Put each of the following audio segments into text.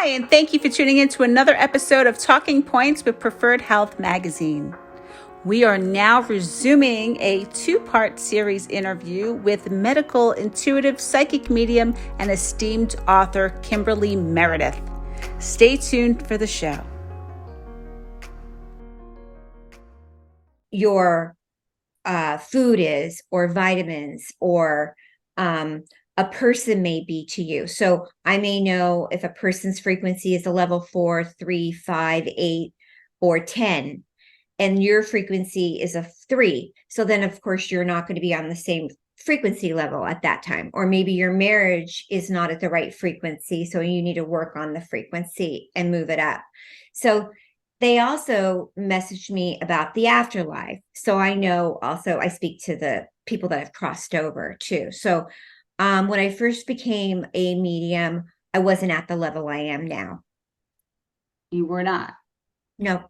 Hi, and thank you for tuning in to another episode of Talking Points with Preferred Health Magazine. We are now resuming a two-part series interview with Medical Intuitive Psychic Medium and esteemed author Kimberly Meredith. Stay tuned for the show. Your food is, or vitamins, or a person may be to you. So I may know if a person's frequency is a level 4, 3, 5, 8, or 10, and your frequency is a 3. So then, of course, you're not going to be on the same frequency level at that time. Or maybe your marriage is not at the right frequency. So you need to work on the frequency and move it up. So they also messaged me about the afterlife. So I know also I speak to the people that have crossed over too. So when I first became a medium, I wasn't at the level I am now. You were not? No.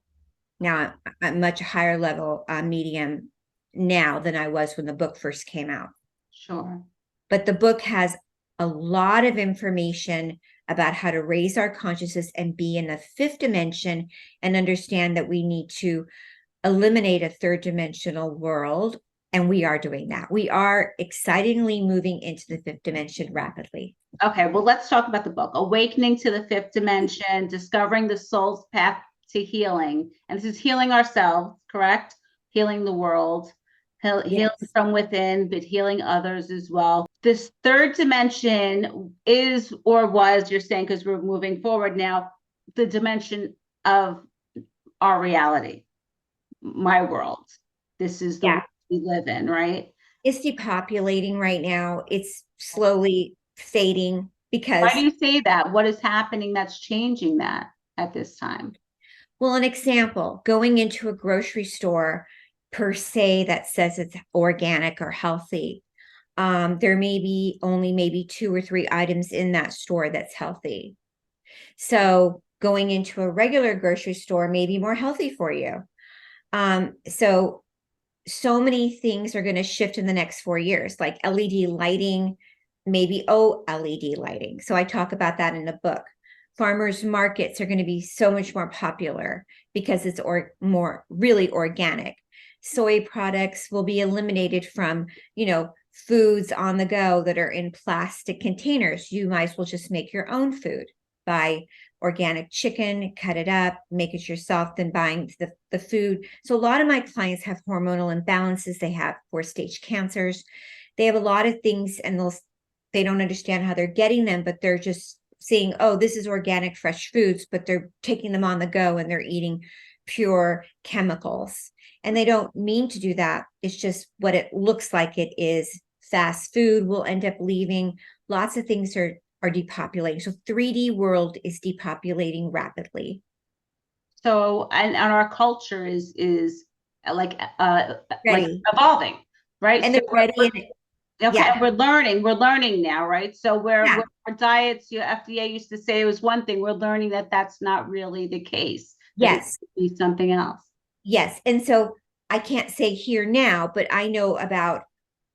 Now I'm much higher level medium now than I was when the book first came out. Sure. But the book has a lot of information about how to raise our consciousness and be in the fifth dimension and understand that we need to eliminate a third dimensional world. And we are doing that. We are excitingly moving into the fifth dimension rapidly. Okay, well, let's talk about the book. Awakening to the Fifth Dimension, Discovering the Soul's Path to Healing. And this is healing ourselves, correct? Healing the world, healing from within, but healing others as well. This third dimension is, or was, you're saying, because we're moving forward now, the dimension of our reality, my world. This is the world we live in, right? It's depopulating right now. It's slowly fading because... Why do you say that? What is happening that's changing that at this time? Well, an example, going into a grocery store per se that says it's organic or healthy. There may be only maybe 2 or 3 items in that store that's healthy. So going into a regular grocery store may be more healthy for you. So many things are going to shift in the next 4 years, like LED lighting, maybe OLED lighting. So I talk about that in the book. Farmers markets are going to be so much more popular because it's more really organic. Soy products will be eliminated from, foods on the go that are in plastic containers. You might as well just make your own food. Buy organic chicken, cut it up, make it yourself, then buying the food. So a lot of my clients have hormonal imbalances. They have 4-stage cancers. They have a lot of things, and they don't understand how they're getting them, but they're just seeing, oh, this is organic, fresh foods, but they're taking them on the go and they're eating pure chemicals. And they don't mean to do that. It's just what it looks like. It is fast food. We'll end up leaving. Lots of things are depopulating. So 3D world is depopulating rapidly. So, and our culture is like evolving, right? And so they're ready. Okay, yeah. And we're learning now, right? So we're our diets, FDA used to say it was one thing. We're learning that that's not really the case. Yes. It could be something else. Yes. And so I can't say here now, but I know about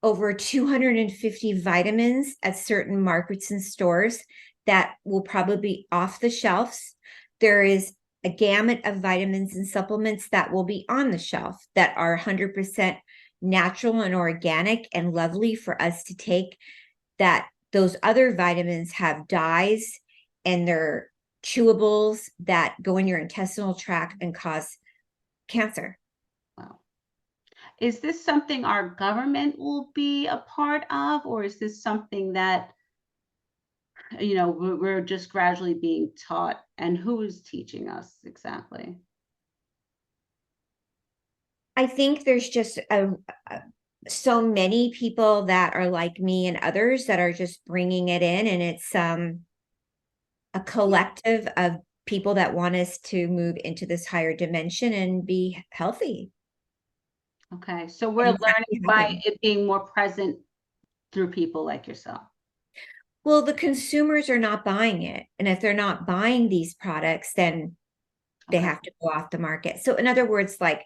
over 250 vitamins at certain markets and stores that will probably be off the shelves. There is a gamut of vitamins and supplements that will be on the shelf that are 100% natural and organic and lovely for us to take, that those other vitamins have dyes and they're chewables that go in your intestinal tract and cause cancer. Wow. Is this something our government will be a part of, or is this something that, we're just gradually being taught, and who is teaching us exactly? I think there's just so many people that are like me and others that are just bringing it in, and it's a collective of people that want us to move into this higher dimension and be healthy. Okay, so we're learning by it being more present through people like yourself. Well, the consumers are not buying it, and if they're not buying these products, then they have to go off the market. So in other words, like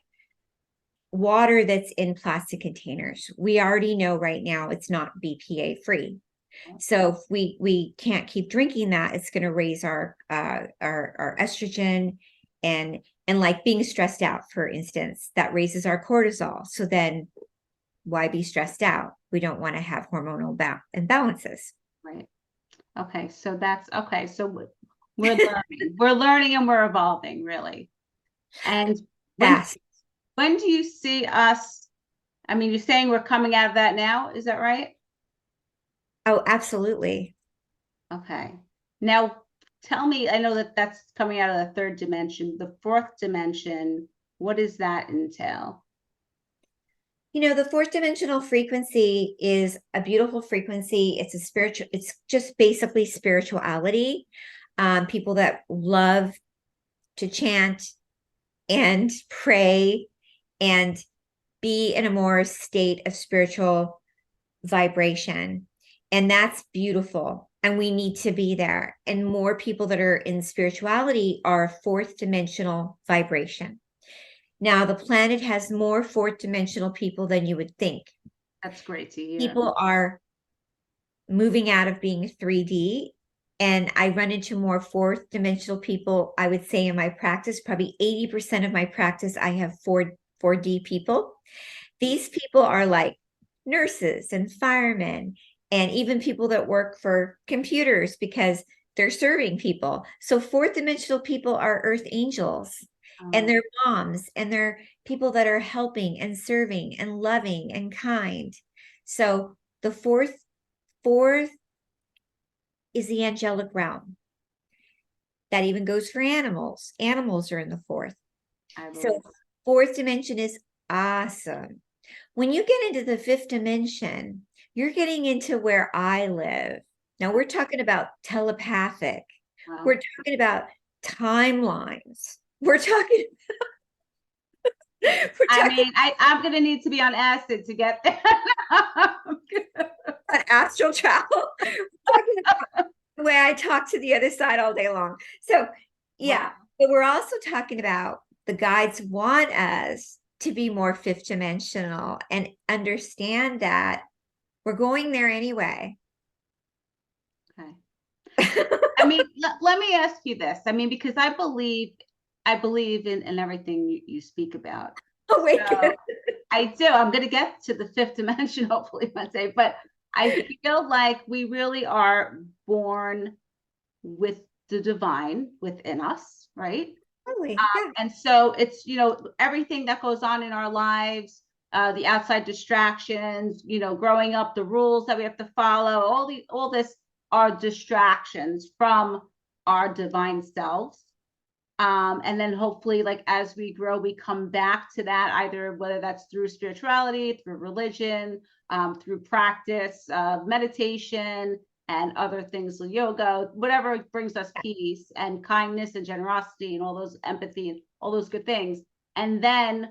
water that's in plastic containers, we already know right now it's not BPA free. So if we can't keep drinking that, it's going to raise our estrogen, and like being stressed out, for instance, that raises our cortisol. So then why be stressed out? We don't want to have hormonal imbalances. Right. Okay. So that's okay. So we're learning. We're learning and we're evolving, really. And Fast. when do you see us? I mean, you're saying we're coming out of that now. Is that right? Oh, absolutely. Okay. Now, tell me, I know that that's coming out of the third dimension. The fourth dimension, what does that entail? You know, the fourth dimensional frequency is a beautiful frequency. It's a spiritual, it's just basically spirituality. People that love to chant and pray and be in a more state of spiritual vibration. And that's beautiful. And we need to be there. And more people that are in spirituality are fourth dimensional vibration. Now, the planet has more fourth dimensional people than you would think. That's great to hear. People are moving out of being 3D. And I run into more fourth dimensional people, I would say, in my practice. Probably 80% of my practice, I have 4D people. These people are like nurses and firemen, and even people that work for computers because they're serving people. So fourth dimensional people are earth angels. And they're moms, and they're people that are helping and serving and loving and kind. So the fourth is the angelic realm. That even goes for animals. Animals are in the fourth. So fourth dimension is awesome. When you get into the fifth dimension, you're getting into where I live. Now we're talking about telepathic. Wow. We're talking about timelines. We're talking. I'm going to need to be on acid to get there. An astral travel. Talking about the way I talk to the other side all day long. So yeah, Wow. but we're also talking about the guides want us to be more fifth dimensional and understand that we're going there anyway. Okay. I mean, let me ask you this. I mean, because I believe in everything you speak about. Oh, wait. So, I do. I'm going to get to the fifth dimension hopefully one day, but I feel like we really are born with the divine within us, right? Totally. Yeah. And so it's, everything that goes on in our lives, the outside distractions, growing up, the rules that we have to follow, all this are distractions from our divine selves. And then hopefully, like, as we grow, we come back to that, either whether that's through spirituality, through religion, through practice, meditation, and other things, like yoga, whatever brings us peace and kindness and generosity and all those empathy and all those good things. And then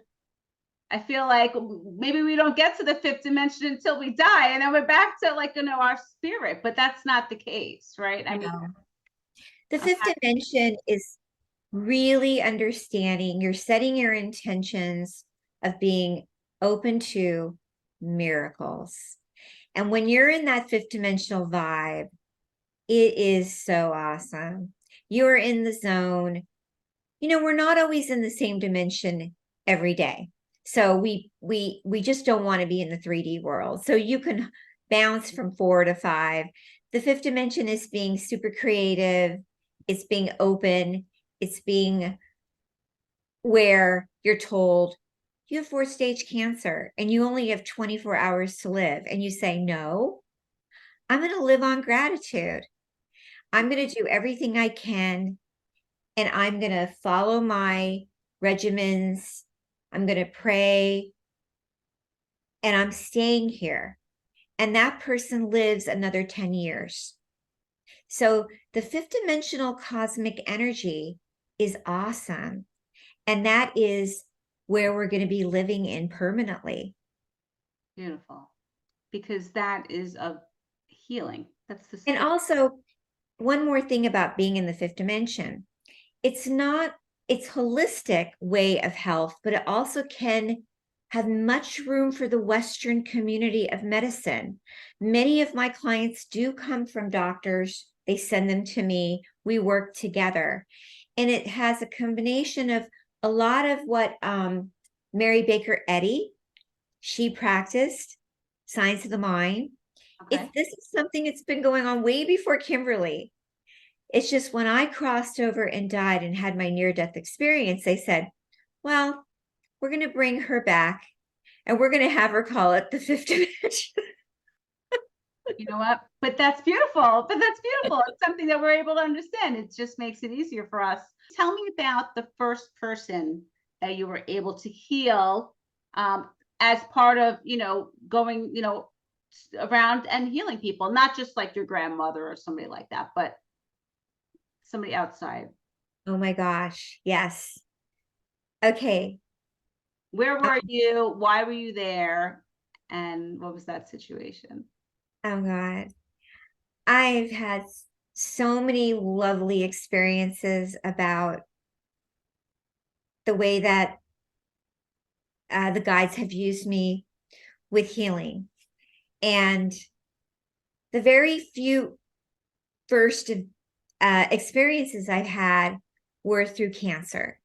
I feel like maybe we don't get to the fifth dimension until we die, and then we're back to our spirit, but that's not the case, right? I mean, the fifth dimension is really understanding, you're setting your intentions of being open to miracles. And when you're in that fifth dimensional vibe, it is so awesome. You're in the zone. We're not always in the same dimension every day. So we just don't want to be in the 3D world. So you can bounce from 4 to 5. The fifth dimension is being super creative. It's being open. It's being where you're told you have 4th stage cancer and you only have 24 hours to live. And you say, no, I'm going to live on gratitude. I'm going to do everything I can. And I'm going to follow my regimens. I'm going to pray. And I'm staying here. And that person lives another 10 years. So the fifth dimensional cosmic energy is awesome. And that is where we're going to be living in permanently. Beautiful. Because that is a healing. That's the And also, one more thing about being in the fifth dimension. It's holistic way of health, but it also can have much room for the Western community of medicine. Many of my clients do come from doctors. They send them to me. We work together. And it has a combination of a lot of what Mary Baker Eddy, she practiced, science of the mind. Okay. This is something that's been going on way before Kimberly. It's just when I crossed over and died and had my near-death experience, they said, well, we're going to bring her back and we're going to have her call it the fifth dimension. You know what? But that's beautiful. It's something that we're able to understand. It just makes it easier for us. Tell me about the first person that you were able to heal as part of, going, around and healing people, not just like your grandmother or somebody like that, but somebody outside. Oh my gosh. Yes. Okay. Where were you? Why were you there? And what was that situation? Oh God. I've had so many lovely experiences about the way that the guides have used me with healing. And the very few first experiences I've had were through cancer.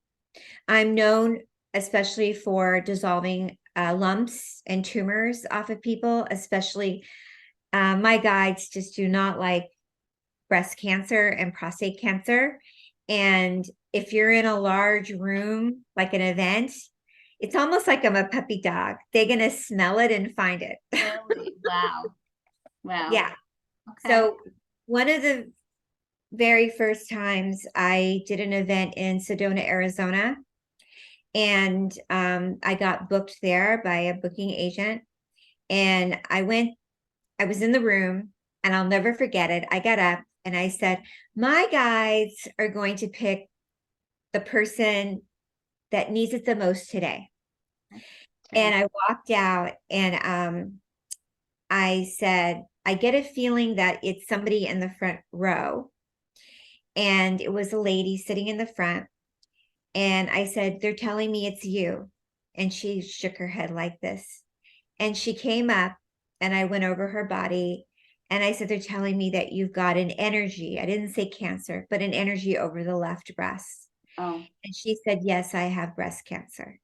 I'm known especially for dissolving lumps and tumors off of people, especially my guides just do not like breast cancer and prostate cancer. And if you're in a large room, like an event, it's almost like I'm a puppy dog. They're going to smell it and find it. Really? Wow. Wow. Yeah. Okay. So one of the very first times I did an event in Sedona, Arizona, and I got booked there by a booking agent. And I was in the room, and I'll never forget it. I got up and I said, my guides are going to pick the person that needs it the most today. Okay. And I walked out and I said, I get a feeling that it's somebody in the front row. And it was a lady sitting in the front. And I said, they're telling me it's you. And she shook her head like this. And she came up and I went over her body and I said, they're telling me that you've got an energy. I didn't say cancer, but an energy over the left breast. Oh. And she said, yes, I have breast cancer.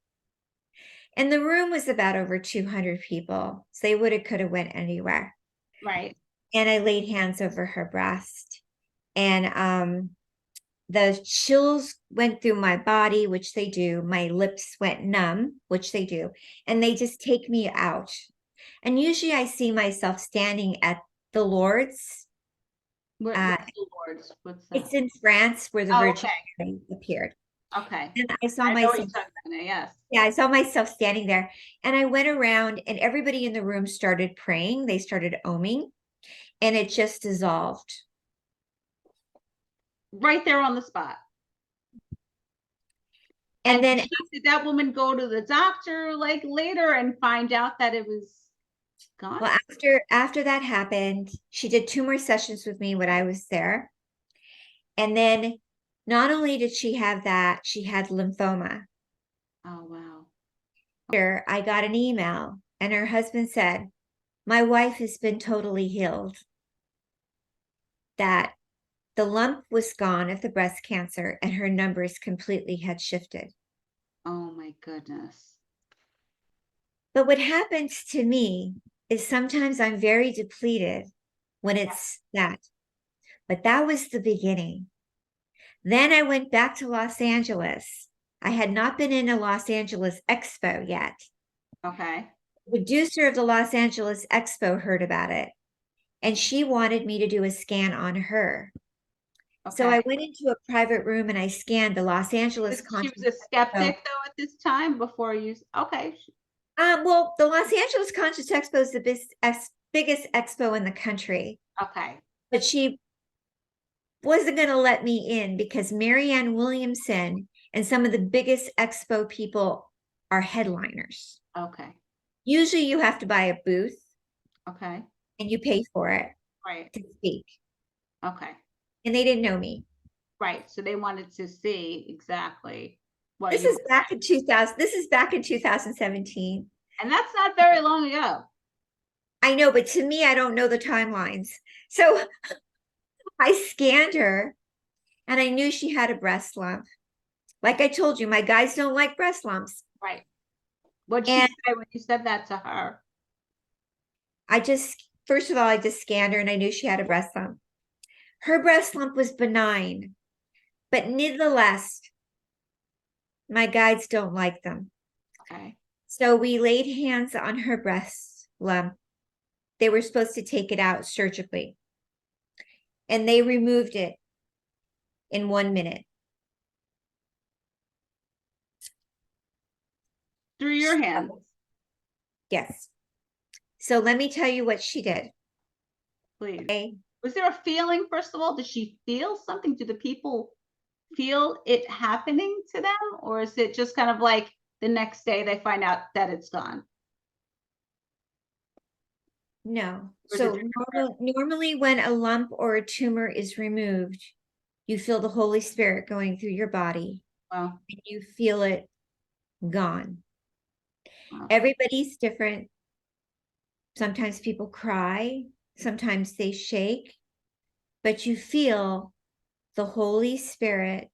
And the room was about over 200 people. So they would have, could have went anywhere. Right. And I laid hands over her breast. And the chills went through my body, which they do. My lips went numb, which they do. And they just take me out. And usually I see myself standing at the Lourdes. What's the Lord's? What's that? It's in France where the Virgin Mary appeared. Okay. And I saw I know what myself. you're talking about, yes. Yeah, I saw myself standing there. And I went around and everybody in the room started praying. They started oming. And it just dissolved. Right there on the spot. And then did that woman go to the doctor like later and find out that it was gone? well, after that happened, she did 2 more sessions with me when I was there. And then not only did she have that, she had lymphoma. Oh, wow. Here, I got an email and her husband said, my wife has been totally healed. That the lump was gone of the breast cancer and her numbers completely had shifted. Oh my goodness. But what happens to me is sometimes I'm very depleted when it's that. But that was the beginning. Then I went back to Los Angeles. I had not been in a Los Angeles Expo yet. Okay. The producer of the Los Angeles Expo heard about it, and she wanted me to do a scan on her. Okay. So I went into a private room and I scanned the Los Angeles. She was a skeptic though at this time before you. Okay. Well, the Los Angeles Conscious Expo is the biggest expo in the country. Okay. But she wasn't going to let me in because Marianne Williamson and some of the biggest expo people are headliners. Okay. Usually you have to buy a booth. Okay. And you pay for it. Right. To speak. Okay. And they didn't know me. Right. So they wanted to see exactly. What This you, is back in 2000. This is back in 2017. and that's not very long ago. I know, but to me, I don't know the timelines. So I scanned her and I knew she had a breast lump. Like I told you, my guys don't like breast lumps. Right. What'd she And say when you said that to her? first of all, I just scanned her and I knew she had a breast lump. Her breast lump was benign, but nevertheless, my guides don't like them. Okay. So we laid hands on her breast lump. They were supposed to take it out surgically, and they removed it in 1 minute. Through your hands. Yes. So let me tell you what she did. Please. Okay. Was there a feeling, first of all? Did she feel something? Do the people feel it happening to them? Or is it just kind of like the next day they find out that it's gone? No. Or is So it normally when a lump or a tumor is removed, you feel the Holy Spirit going through your body. Wow. And you feel it gone. Wow. Everybody's different. Sometimes people cry, sometimes they shake, but you feel the Holy Spirit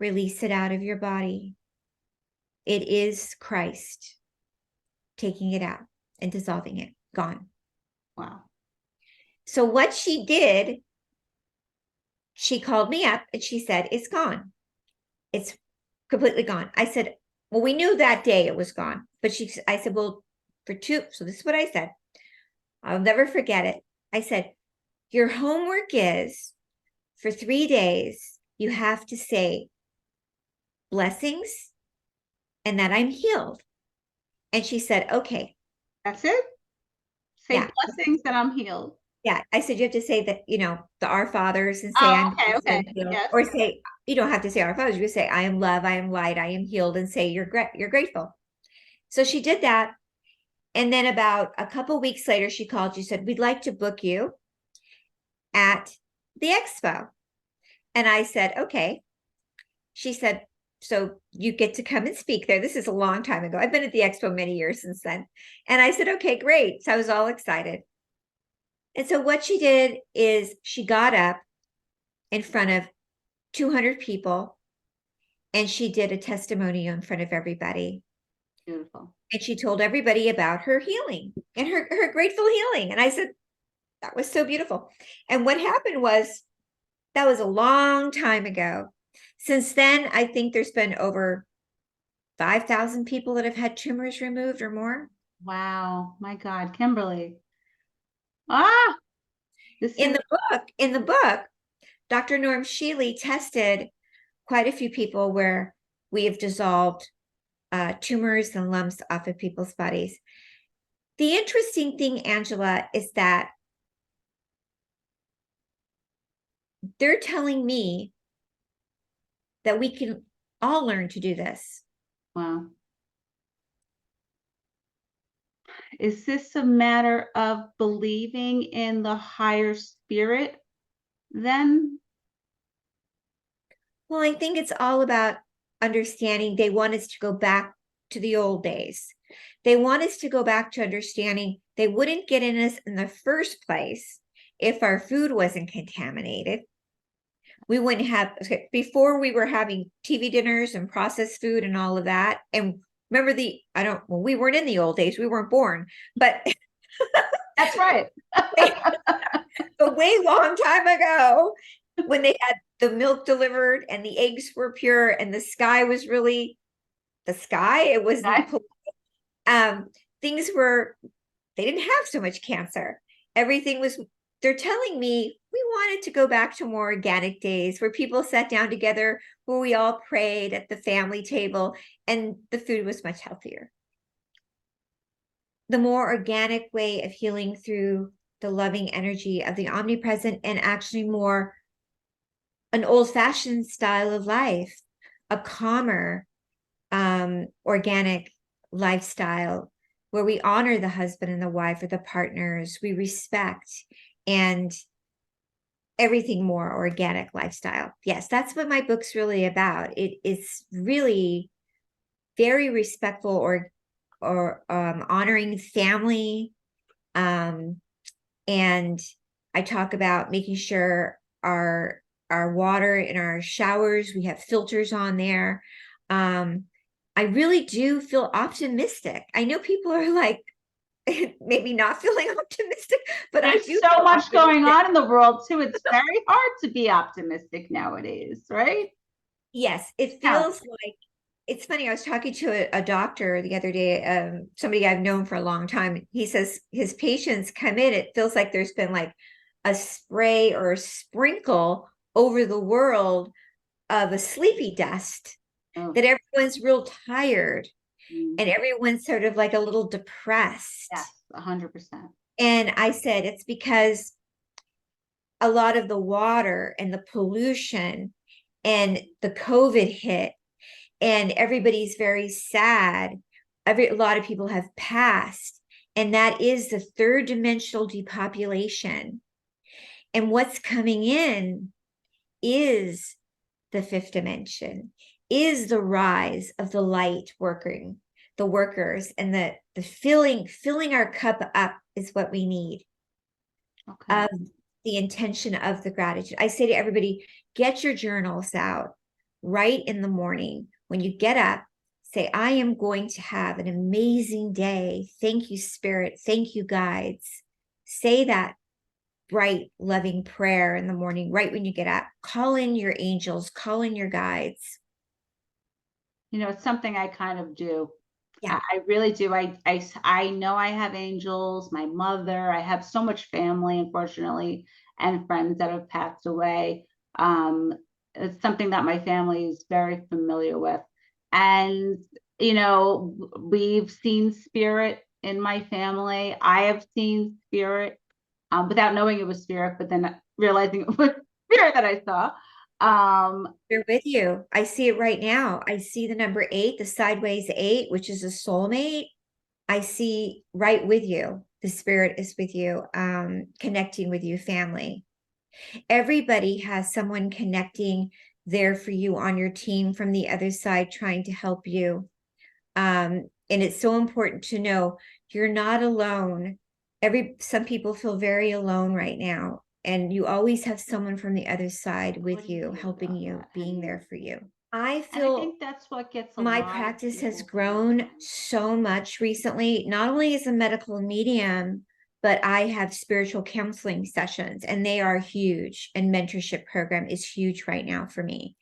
release it out of your body. It is Christ taking it out and dissolving it, gone. Wow. So what she did, she called me up and she said, it's gone. It's completely gone. I said, well, we knew that day it was gone, but I said, well, so this is what I said. I'll never forget it. I said, your homework is for 3 days, you have to say blessings and that I'm healed. And she said, okay. That's it? Say Yeah. blessings that I'm healed. Yeah. I said, you have to say that, the Our Fathers and say, I'm okay. healed. Yes. Or say, you don't have to say Our Fathers. You say, I am love, I am light, I am healed, and say, you're grateful. So she did that. And then about a couple weeks later, she called, she said, we'd like to book you at the expo. And I said, okay. She said, so you get to come and speak there. This is a long time ago. I've been at the expo many years since then. And I said, okay, great. So I was all excited. And so what she did is she got up in front of 200 people and she did a testimonial in front of everybody. Beautiful. And she told everybody about her healing and her grateful healing. And I said, that was so beautiful. And what happened was, that was a long time ago. Since then, I think there's been over 5,000 people that have had tumors removed or more. Wow. My God, Kimberly. Ah, In the book, Dr. Norm Shealy tested quite a few people where we have dissolved tumors and lumps off of people's bodies. The interesting thing, Angela, is that they're telling me that we can all learn to do this. wow. Is this a matter of believing in the higher spirit then? Well, I think it's all about understanding. They want us to go back to the old days. They want us to go back to understanding they wouldn't get in us in the first place if our food wasn't contaminated. We wouldn't have, before we were having TV dinners and processed food and all of that. And remember we weren't in the old days, we weren't born, but That's right. a way long time ago when they had the milk delivered and the eggs were pure and the sky was really the sky. It wasn't, things were, they didn't have so much cancer. Everything was, they're telling me we wanted to go back to more organic days where people sat down together, where we all prayed at the family table and the food was much healthier. The more organic way of healing through the loving energy of the omnipresent and actually more an old-fashioned style of life, a calmer, organic lifestyle where we honor the husband and the wife or the partners, we respect and everything more organic lifestyle. Yes, that's what my book's really about. It is really very respectful or honoring family. And I talk about making sure our water in our showers, we have filters on there. I really do feel optimistic. I know people are like maybe not feeling optimistic, but I There's do so feel much going optimistic. on in the world too. It's very hard to be optimistic nowadays, right? Yes, it Yeah. feels like it's funny. I was talking to a doctor the other day, somebody I've known for a long time. He says his patients come in, it feels like there's been like a spray or a sprinkle over the world of a sleepy dust, Oh, that everyone's real tired mm, and everyone's sort of like a little depressed. yes, 100%. And I said, it's because a lot of the water and the pollution and the COVID hit, and everybody's very sad. A lot of people have passed, and that is the third dimensional depopulation. And what's coming in is the fifth dimension, is the rise of the light working, the workers, and the filling our cup up is what we need. Okay. The intention of the gratitude. I say to everybody, get your journals out, write in the morning when you get up, say, I am going to have an amazing day. Thank you, Spirit. Thank you, guides. Say that bright, loving prayer in the morning, right when you get up. Call in your angels, call in your guides. You know, it's something I kind of do. Yeah. I really do. I know I have angels, my mother, I have so much family, unfortunately, and friends that have passed away. Um, it's something that my family is very familiar with. And, you know, we've seen spirit in my family. I have seen spirit without knowing it was spirit, but then realizing it was spirit that I saw. They're with you. I see it right now. I see the number 8, the sideways 8, which is a soulmate. I see right with you. The spirit is with you, connecting with you, family. Everybody has someone connecting there for you on your team from the other side, trying to help you. And it's so important to know you're not alone. Some people feel very alone right now, and you always have someone from the other side What with do you you, feel helping about you, that? being there for you. I And I feel think that's what gets a my lot of practice has people grown through. so much recently, not only as a medical medium, but I have spiritual counseling sessions, and they are huge. And mentorship program is huge right now for me,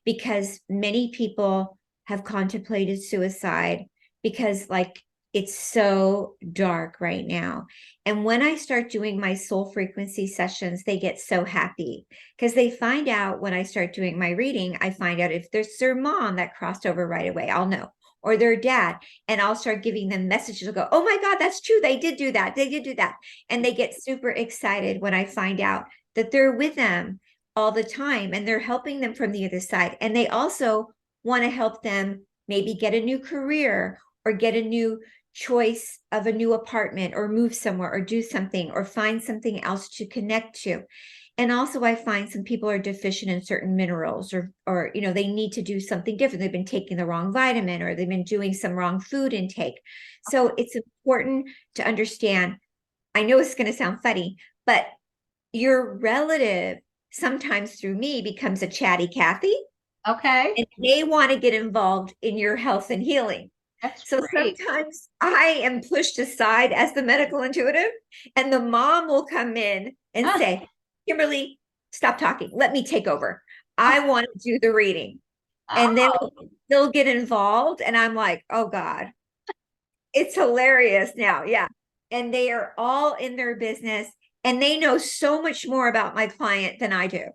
because many people have contemplated suicide because like it's so dark right now. And when I start doing my soul frequency sessions, they get so happy because they find out when I start doing my reading, I find out if there's their mom that crossed over right away, I'll know, or their dad, and I'll start giving them messages. I'll go, oh my God, that's true. They did do that. They did do that. And they get super excited when I find out that they're with them all the time and they're helping them from the other side. And they also want to help them maybe get a new career or get a new choice of a new apartment or move somewhere or do something or find something else to connect to. And also I find some people are deficient in certain minerals, or you know, they need to do something different. They've been taking the wrong vitamin, or they've been doing some wrong food intake. So it's important to understand. I know it's going to sound funny, but your relative sometimes through me becomes a chatty Cathy, Okay, and they want to get involved in your health and healing. that's So great. sometimes I am pushed aside as the medical intuitive, and the mom will come in and Ah, say, Kimberly, stop talking. Let me take over. ah, I want to do the reading. And then oh, they'll get involved. And I'm like, oh God, it's hilarious now. Yeah. And they are all in their business, and they know so much more about my client than I do.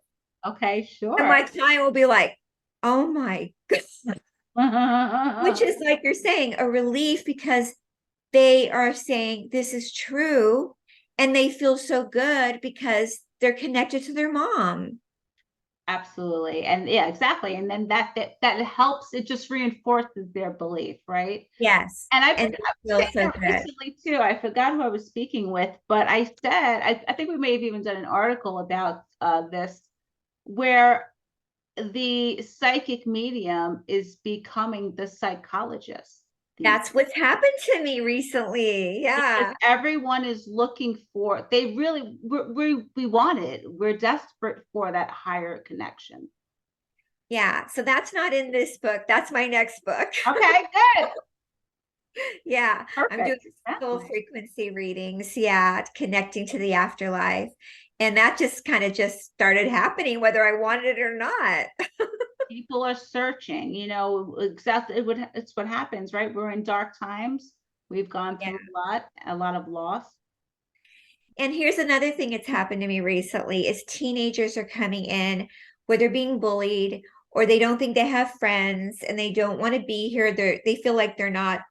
okay, And sure. my client will be like, oh my God, which is like you're saying, a relief, because they are saying this is true, and they feel so good because they're connected to their mom. Absolutely. And yeah, exactly. And then that helps, it just reinforces their belief, right? Yes. And I And was it feels saying so that good. recently too. I forgot who I was speaking with, but I said, I think we may have even done an article about this, where the psychic medium is becoming the psychologist these That's what's happened to me recently. because Yeah. everyone is looking for, they really, we want it. We're desperate for that higher connection. Yeah. So that's not in this book. That's my next book. Okay, good. Yeah. I'm doing Perfect. soul Exactly. frequency readings. Yeah. Connecting to the afterlife. And that just kind of just started happening, whether I wanted it or not. People are searching, exactly. It's what happens, right? We're in dark times. We've gone Yeah. through a lot of loss. And here's another thing that's happened to me recently is teenagers are coming in where they're being bullied or they don't think they have friends and they don't want to be here. They feel like they're not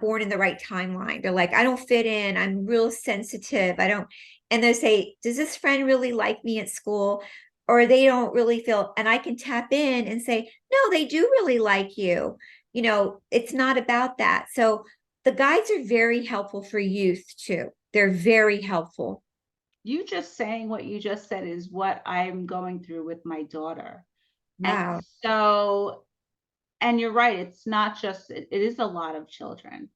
born in the right timeline. They're like, I don't fit in. I'm real sensitive. I don't, and they say, does this friend really like me at school? Or they don't really feel, and I can tap in and say, no, they do really like you. It's not about that. So the guides are very helpful for youth too. They're very helpful. You just saying what you just said is what I'm going through with my daughter. And Wow. so, and you're right, it's not just, it is a lot of children.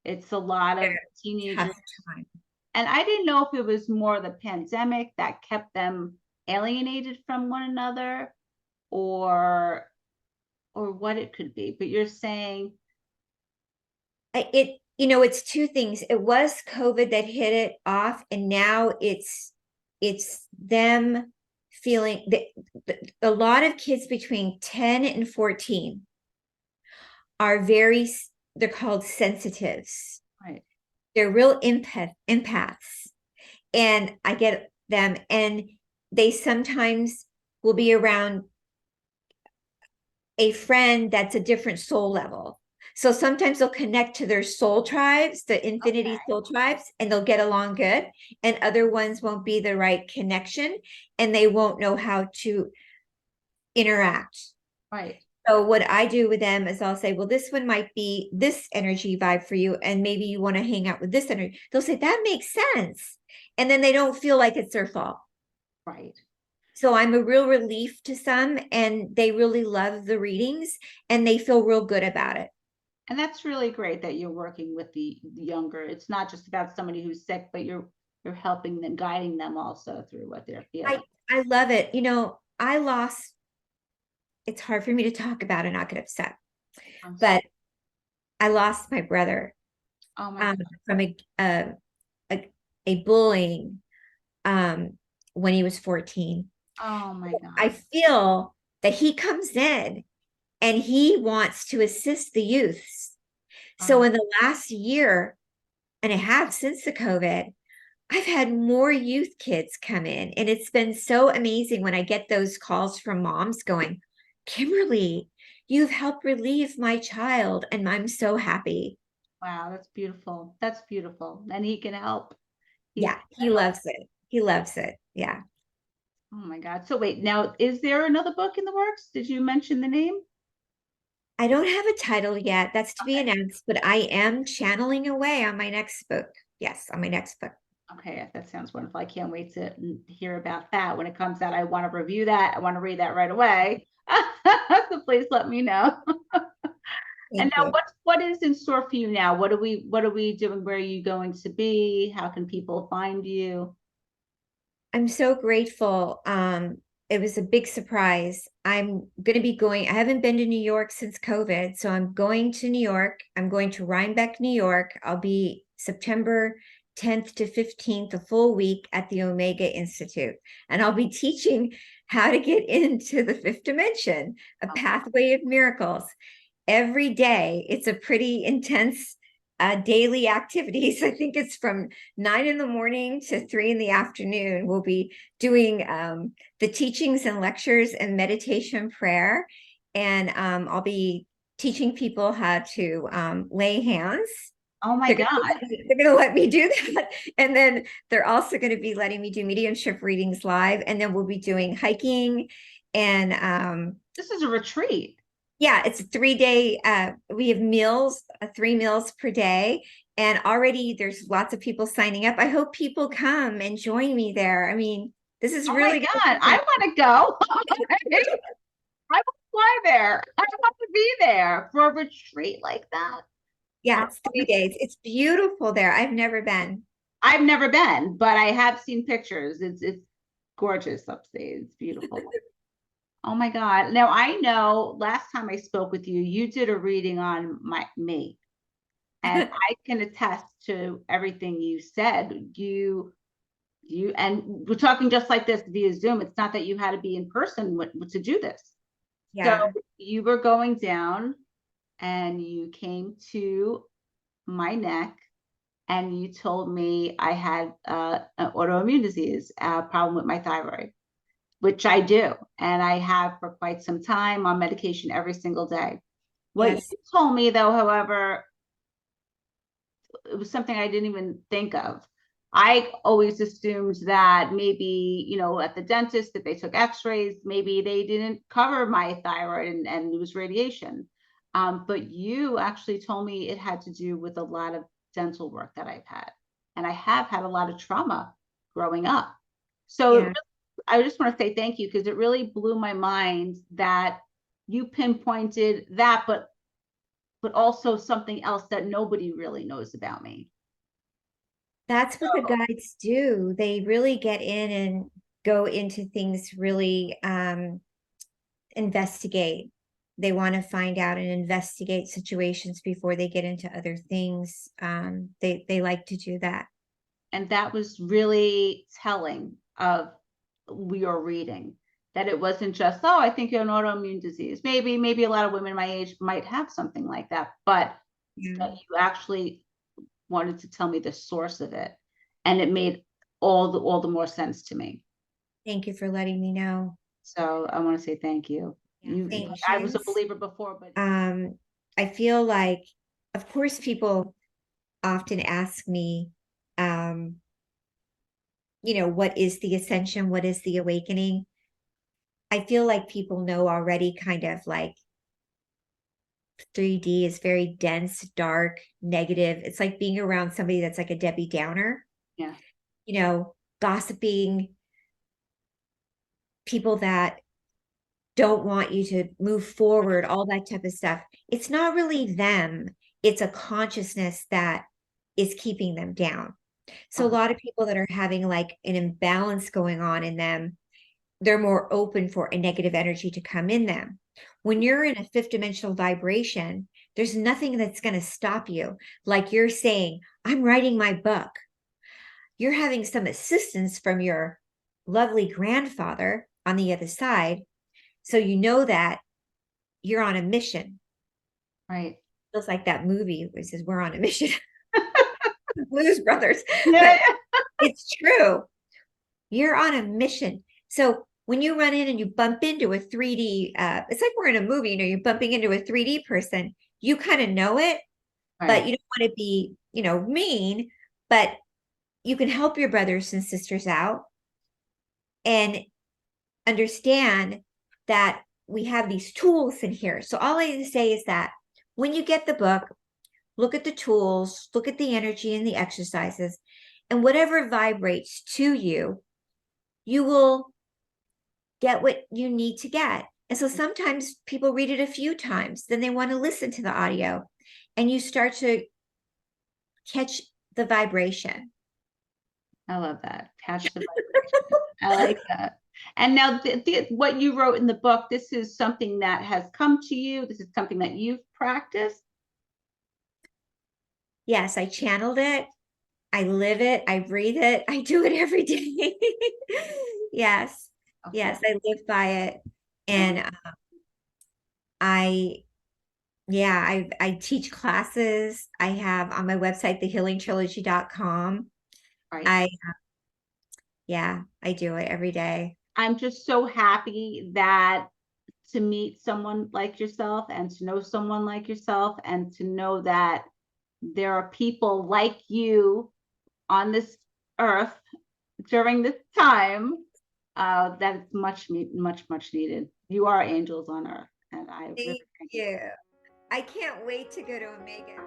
It's a lot of teenagers. Tough time. And I didn't know if it was more the pandemic that kept them alienated from one another, or what it could be. But you're saying, It's two things. It was COVID that hit it off, and now it's them feeling that a lot of kids between 10 and 14 are they're called sensitives. right, They're real empaths. And I get them, and they sometimes will be around a friend that's a different soul level. So sometimes they'll connect to their soul tribes, the infinity soul tribes, and they'll get along good. And other ones won't be the right connection and they won't know how to interact. right. So what I do with them is I'll say, well, this one might be this energy vibe for you. And maybe you want to hang out with this energy. They'll say, that makes sense. And then they don't feel like it's their fault. Right. So I'm a real relief to some, and they really love the readings and they feel real good about it. And that's really great that you're working with the younger. It's not just about somebody who's sick, but you're helping them, guiding them also through what they're feeling. I love it. It's hard for me to talk about and not get upset, but I lost my brother Oh my God. from a bullying when he was 14. Oh my God. I feel that he comes in and he wants to assist the youths. So in the last year and a half since the COVID, I've had more youth kids come in, and it's been so amazing when I get those calls from moms going, Kimberly, you've helped relieve my child, and I'm so happy. Wow, that's beautiful. That's beautiful. And he can help. Yeah, he loves it. He loves it. Yeah. Oh my God. So wait, now is there another book in the works? Did you mention the name? I don't have a title yet. That's to be announced, but I am channeling away on my next book. Yes, on my next book. Okay, that sounds wonderful. I can't wait to hear about that when it comes out. I want to review that. I want to read that right away. So please let me know. And Thank now you. what is in store for you now? What are we doing? Where are you going to be? How can people find you? I'm so grateful. It was a big surprise. I'm going to be going, I haven't been to New York since COVID. So I'm going to New York. I'm going to Rhinebeck, New York. I'll be September 10th to 15th, a full week at the Omega Institute. And I'll be teaching how to get into the fifth dimension, a pathway of miracles. Every day, it's a pretty intense daily activities. I think it's from 9 in the morning to 3 in the afternoon. We'll be doing the teachings and lectures and meditation prayer. And I'll be teaching people how to lay hands Oh my God. They're going to let me do that. And then they're also going to be letting me do mediumship readings live. And then we'll be doing hiking. And This is a retreat. yeah, it's a 3-day, we have meals, 3 meals per day. And already there's lots of people signing up. I hope people come and join me there. I mean, this is Oh really my God. I want to go. I want to fly there. I want to be there for a retreat like that. Yeah, it's 3 days. It's beautiful there. I've never been. I've never been, but I have seen pictures. It's gorgeous upstate. It's beautiful. Oh my God. Now I know last time I spoke with you, you did a reading on me. And I can attest to everything you said. And we're talking just like this via Zoom. It's not that you had to be in person to do this. Yeah. So you were going down and you came to my neck and you told me I had an autoimmune disease, a problem with my thyroid, which I do. And I have for quite some time on medication every single day. What Yes. you told me, though, however, it was something I didn't even think of. I always assumed that maybe, at the dentist, if they took x-rays, maybe they didn't cover my thyroid and it was radiation. But you actually told me it had to do with a lot of dental work that I've had. And I have had a lot of trauma growing up. So Yeah. I just want to say thank you because it really blew my mind that you pinpointed that, but also something else that nobody really knows about me. That's what the guides do. They really get in and go into things, really investigate. They want to find out and investigate situations before they get into other things. They like to do that. And that was really telling of your reading, that it wasn't just, oh, I think you're an autoimmune disease. Maybe a lot of women my age might have something like that, but that you actually wanted to tell me the source of it. And it made all the more sense to me. Thank you for letting me know. So I want to say thank you. I was a believer before, but I feel like, of course, people often ask me, what is the ascension? What is the awakening? I feel like people know already, kind of like 3D is very dense, dark, negative. It's like being around somebody that's like a Debbie Downer. yeah. Gossiping, people that don't want you to move forward, all that type of stuff. It's not really them. It's a consciousness that is keeping them down. So a lot of people that are having like an imbalance going on in them, they're more open for a negative energy to come in them. When you're in a fifth dimensional vibration, there's nothing that's going to stop you. Like you're saying, I'm writing my book. You're having some assistance from your lovely grandfather on the other side. So you know that you're on a mission. Right. Feels like that movie where it says we're on a mission. Blues Brothers. Yeah. But it's true. You're on a mission. So when you run in and you bump into a 3D, it's like we're in a movie, you're bumping into a 3D person, you kind of know it, but you don't want to be, mean, but you can help your brothers and sisters out and understand that we have these tools in here. So all I say is that when you get the book, look at the tools, look at the energy and the exercises, and whatever vibrates to you, you will get what you need to get. And so sometimes people read it a few times, then they want to listen to the audio, and you start to catch the vibration. I love that. Catch the vibration. I like that. And now what you wrote in the book, this is something that has come to you. This is something that you've practiced. Yes, I channeled it. I live it. I breathe it. I do it every day. Yes. Okay. Yes, I live by it. And I teach classes. I have on my website, thehealingtrilogy.com. Right. I do it every day. I'm just so happy that to meet someone like yourself and to know someone like yourself and to know that there are people like you on this earth during this time that it's much needed. You are angels on earth, and I really Thank you. I can't wait to go to Omega.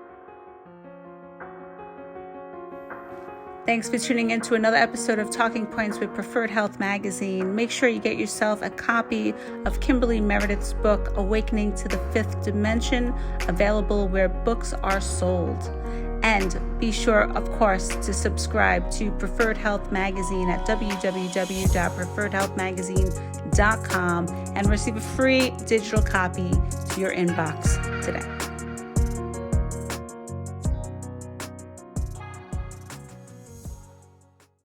Thanks for tuning in to another episode of Talking Points with Preferred Health Magazine. Make sure you get yourself a copy of Kimberly Meredith's book, Awakening to the Fifth Dimension, available where books are sold. And be sure, of course, to subscribe to Preferred Health Magazine at www.preferredhealthmagazine.com and receive a free digital copy to your inbox today.